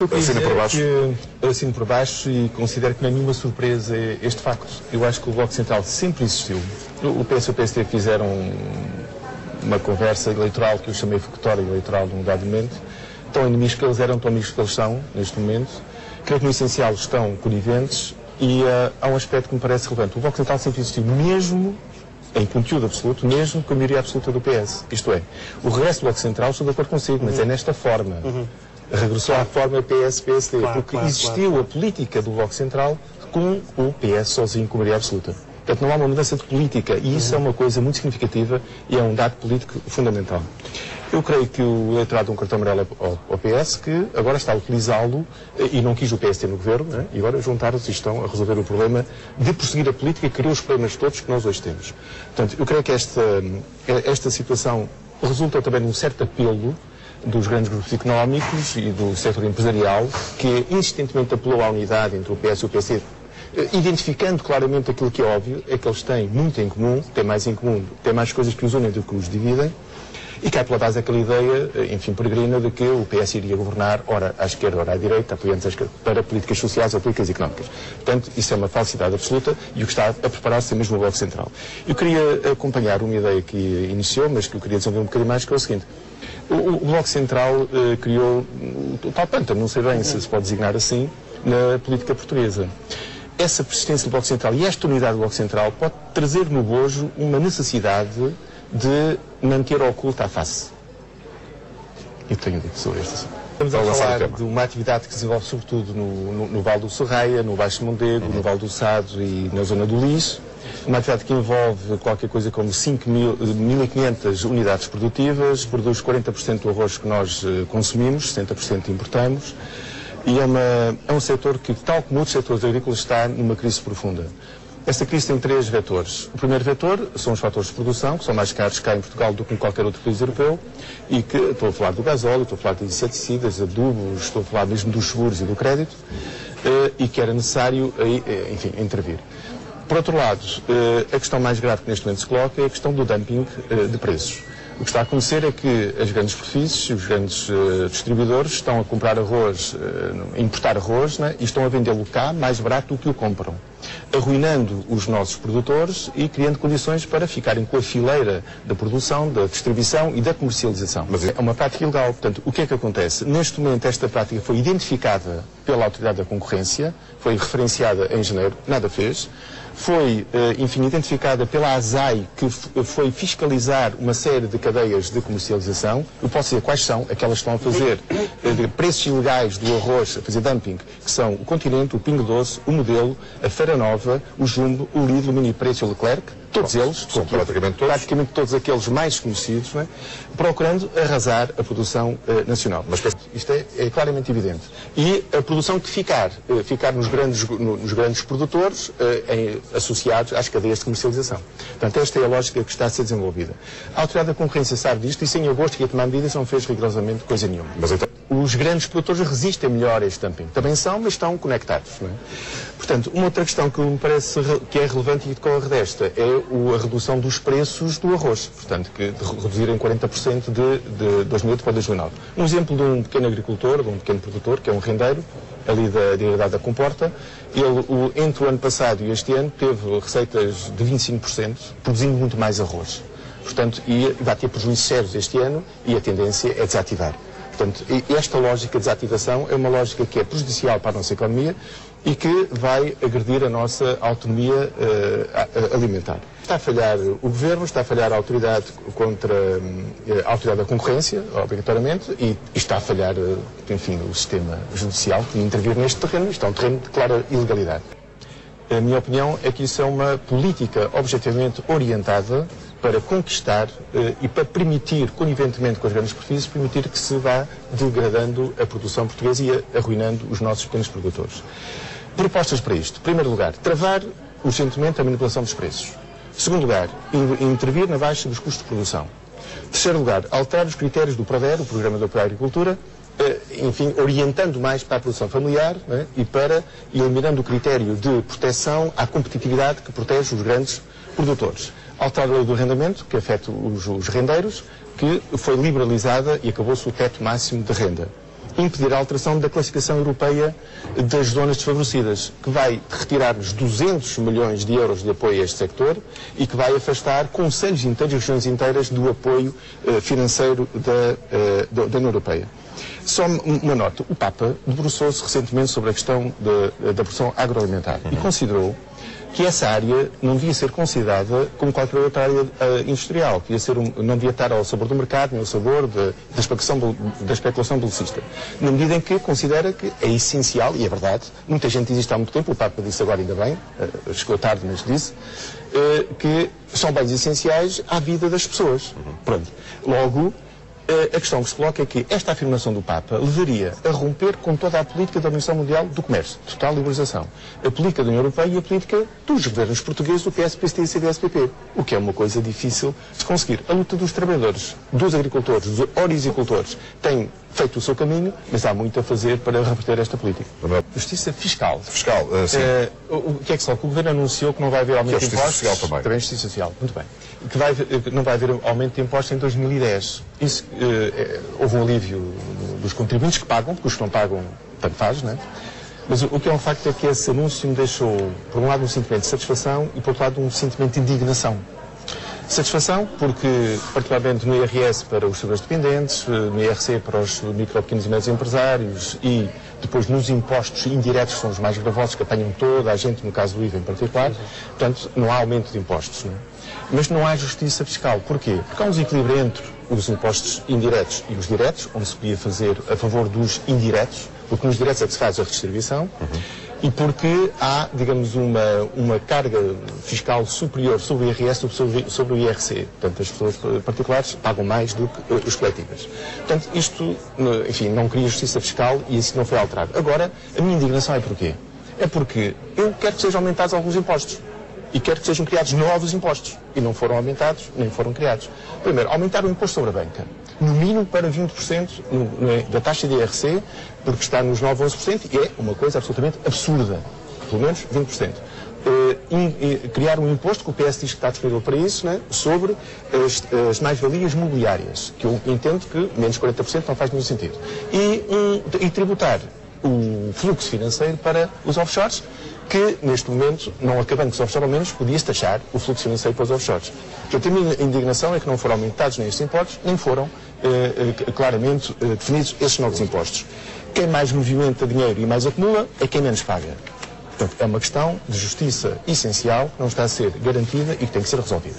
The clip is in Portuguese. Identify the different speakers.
Speaker 1: Assino por baixo. Assino por baixo e considero que não é nenhuma surpresa este facto. Eu acho que o Bloco Central sempre existiu. O PS e o PSD fizeram uma conversa eleitoral que eu chamei focutória eleitoral num dado momento. Tão inimigos que eles eram, tão amigos que eles são neste momento. Creio que no essencial estão coniventes e há um aspecto que me parece relevante. O Bloco Central sempre existiu, mesmo em conteúdo absoluto, mesmo com a maioria absoluta do PS. Isto é, o regresso do Bloco Central, estou de acordo consigo, mas é nesta forma. Regressou à forma PS-PSD, porque existiu a política do Bloco Central com o PS sozinho com a maioria absoluta. Portanto, não há uma mudança de política e isso é uma coisa muito significativa e é um dado político fundamental. Eu creio que o eleitorado deu um cartão amarelo ao PS, que agora está a utilizá-lo e não quis o PSD no governo, né? E agora juntaram-se e estão a resolver o problema de prosseguir a política que criou os problemas todos que nós hoje temos. Portanto, eu creio que esta situação resulta também de um certo apelo dos grandes grupos económicos e do setor empresarial, que insistentemente apelou à unidade entre o PS e o PSD, identificando claramente aquilo que é óbvio, é que eles têm muito em comum, têm mais coisas que os unem do que os dividem, e cai pela base aquela ideia, enfim, peregrina, de que o PS iria governar, ora à esquerda, ora à direita, apoiando para políticas sociais ou políticas económicas. Portanto, isso é uma falsidade absoluta e o que está a preparar-se é mesmo o Bloco Central. Eu queria acompanhar uma ideia que iniciou, mas que eu queria desenvolver um bocadinho mais, que é o seguinte. O Bloco Central criou o tal pântano, não sei bem se pode designar assim, na política portuguesa. Essa persistência do Bloco Central e esta unidade do Bloco Central pode trazer no bojo uma necessidade de manter oculta a face. Eu tenho dito sobre este assunto. Estamos a falar de uma atividade que se desenvolve sobretudo no Vale do Serraia, no Baixo Mondego, no Vale do Sado e na zona do Lis. Uma atividade que envolve qualquer coisa como 1.500 unidades produtivas, produz 40% do arroz que nós consumimos, 60% importamos, e é um setor que, tal como outros setores agrícolas, está numa crise profunda. Esta crise tem três vetores. O primeiro vetor são os fatores de produção, que são mais caros cá em Portugal do que em qualquer outro país europeu, e que, estou a falar do gasóleo, estou a falar de inseticidas, adubos, estou a falar mesmo dos seguros e do crédito, e que era necessário, enfim, intervir. Por outro lado, a questão mais grave que neste momento se coloca é a questão do dumping de preços. O que está a acontecer é que as grandes superfícies, os grandes distribuidores estão a comprar arroz, a importar arroz, né, e estão a vendê-lo cá mais barato do que o compram, arruinando os nossos produtores e criando condições para ficarem com a fileira da produção, da distribuição e da comercialização. Mas é uma prática ilegal. Portanto, o que é que acontece? Neste momento, esta prática foi identificada pela Autoridade da Concorrência, foi referenciada em janeiro, nada fez. Foi, enfim, identificada pela ASAI, que foi fiscalizar uma série de cadeias de comercialização. Eu posso dizer quais são, aquelas que estão a fazer preços ilegais do arroz, a fazer dumping, que são o Continente, o Pingo Doce, o Modelo, a Feira Nova, o Jumbo, o Lidl, o Minipreço e o Leclerc, todos eles, são praticamente todos aqueles mais conhecidos, não é? Procurando arrasar a produção nacional. Mas isto é claramente evidente. E a produção que ficar nos grandes produtores, associados às cadeias de comercialização. Portanto, esta é a lógica que está a ser desenvolvida. A Autoridade da Concorrência sabe disto e se em agosto ia tomar medidas não fez rigorosamente coisa nenhuma. Mas então, os grandes produtores resistem melhor a este dumping. Também são, mas estão conectados. Não é? Portanto, uma outra questão que me parece que é relevante e que decorre desta é a redução dos preços do arroz. Portanto, que reduzirem 40% de 2008 para 2009. Um exemplo de um pequeno agricultor, de um pequeno produtor, que é um rendeiro, ali da Direidade da Comporta, ele, entre o ano passado e este ano, teve receitas de 25%, produzindo muito mais arroz. Portanto, e vai ter prejuízos sérios este ano e a tendência é desativar. Portanto, esta lógica de desativação é uma lógica que é prejudicial para a nossa economia e que vai agredir a nossa autonomia alimentar. Está a falhar o Governo, está a falhar a autoridade contra a Autoridade da Concorrência, obrigatoriamente, e está a falhar, enfim, o sistema judicial que intervir neste terreno. Isto é um terreno de clara ilegalidade. A minha opinião é que isso é uma política objetivamente orientada para conquistar e para permitir, coniventemente com as grandes superfícies, permitir que se vá degradando a produção portuguesa e arruinando os nossos pequenos produtores. Propostas para isto. Em primeiro lugar, travar urgentemente a manipulação dos preços. Em segundo lugar, intervir na baixa dos custos de produção. Em terceiro lugar, alterar os critérios do PRODER, o Programa de Apoio à Agricultura, enfim, orientando mais para a produção familiar, né, e para eliminando o critério de proteção à competitividade que protege os grandes produtores. Alterar a lei do arrendamento, que afeta os rendeiros, que foi liberalizada e acabou-se o teto máximo de renda. impedir a alteração da classificação europeia das zonas desfavorecidas, que vai retirar-nos 200 milhões de euros de apoio a este sector e que vai afastar concelhos inteiros e regiões inteiras do apoio financeiro da União Europeia. Só uma nota, o Papa debruçou-se recentemente sobre a questão da produção agroalimentar e considerou que essa área não devia ser considerada como qualquer outra área industrial, não devia estar ao sabor do mercado, nem ao sabor da especulação belicista. Na medida em que considera que é essencial, e é verdade, muita gente diz isto há muito tempo, o Papa disse agora ainda bem, chegou tarde, mas disse, que são bens essenciais à vida das pessoas. Pronto. Logo, a questão que se coloca é que esta afirmação do Papa levaria a romper com toda a política da Organização Mundial do Comércio, total liberalização, a política da União Europeia e a política dos governos portugueses, do PS, PST e CDS-PP, o que é uma coisa difícil de conseguir. A luta dos trabalhadores, dos agricultores, dos orizicultores, tem feito o seu caminho, mas há muito a fazer para reverter esta política. Justiça fiscal.
Speaker 2: Fiscal, sim.
Speaker 1: O que é que se coloca? O Governo anunciou que não vai haver aumento de impostos.
Speaker 2: Justiça social também.
Speaker 1: Justiça social, muito bem. Que não vai haver aumento de impostos em 2010. Isso, houve um alívio dos contribuintes que pagam, porque os que não pagam, tanto faz, não é? Mas o que é um facto é que esse anúncio me deixou, por um lado, um sentimento de satisfação e, por outro lado, um sentimento de indignação. Satisfação, porque, particularmente no IRS para os trabalhadores dependentes, no IRC para os micro, pequenos e médios empresários e depois nos impostos indiretos, que são os mais gravosos, que apanham toda a gente, no caso do IVA em particular, portanto, não há aumento de impostos. Não é? Mas não há justiça fiscal. Porquê? Porque há um desequilíbrio entre os impostos indiretos e os diretos, onde se podia fazer a favor dos indiretos, porque nos diretos é que se faz a redistribuição, e porque há, digamos, uma carga fiscal superior sobre o IRS sobre o IRC. Portanto, as pessoas particulares pagam mais do que os coletivas. Portanto, isto, enfim, não cria justiça fiscal e isso não foi alterado. Agora, a minha indignação é porquê? É porque eu quero que sejam aumentados alguns impostos. E quero que sejam criados novos impostos. E não foram aumentados, nem foram criados. Primeiro, aumentar o imposto sobre a banca. No mínimo para 20% da taxa de IRC, porque está nos 9, 11%, e é uma coisa absolutamente absurda. Pelo menos 20%. Criar um imposto, que o PS diz que está disponível para isso, né, sobre as mais-valias mobiliárias, que eu entendo que menos 40% não faz nenhum sentido. E tributar o fluxo financeiro para os offshores, que neste momento, não acabando com os offshores, ao menos podia-se taxar o fluxo financeiro para os offshores. Portanto, a minha indignação é que não foram aumentados nem estes impostos, nem foram claramente definidos esses novos impostos. Quem mais movimenta dinheiro e mais acumula é quem menos paga. Portanto, é uma questão de justiça essencial que não está a ser garantida e que tem que ser resolvida.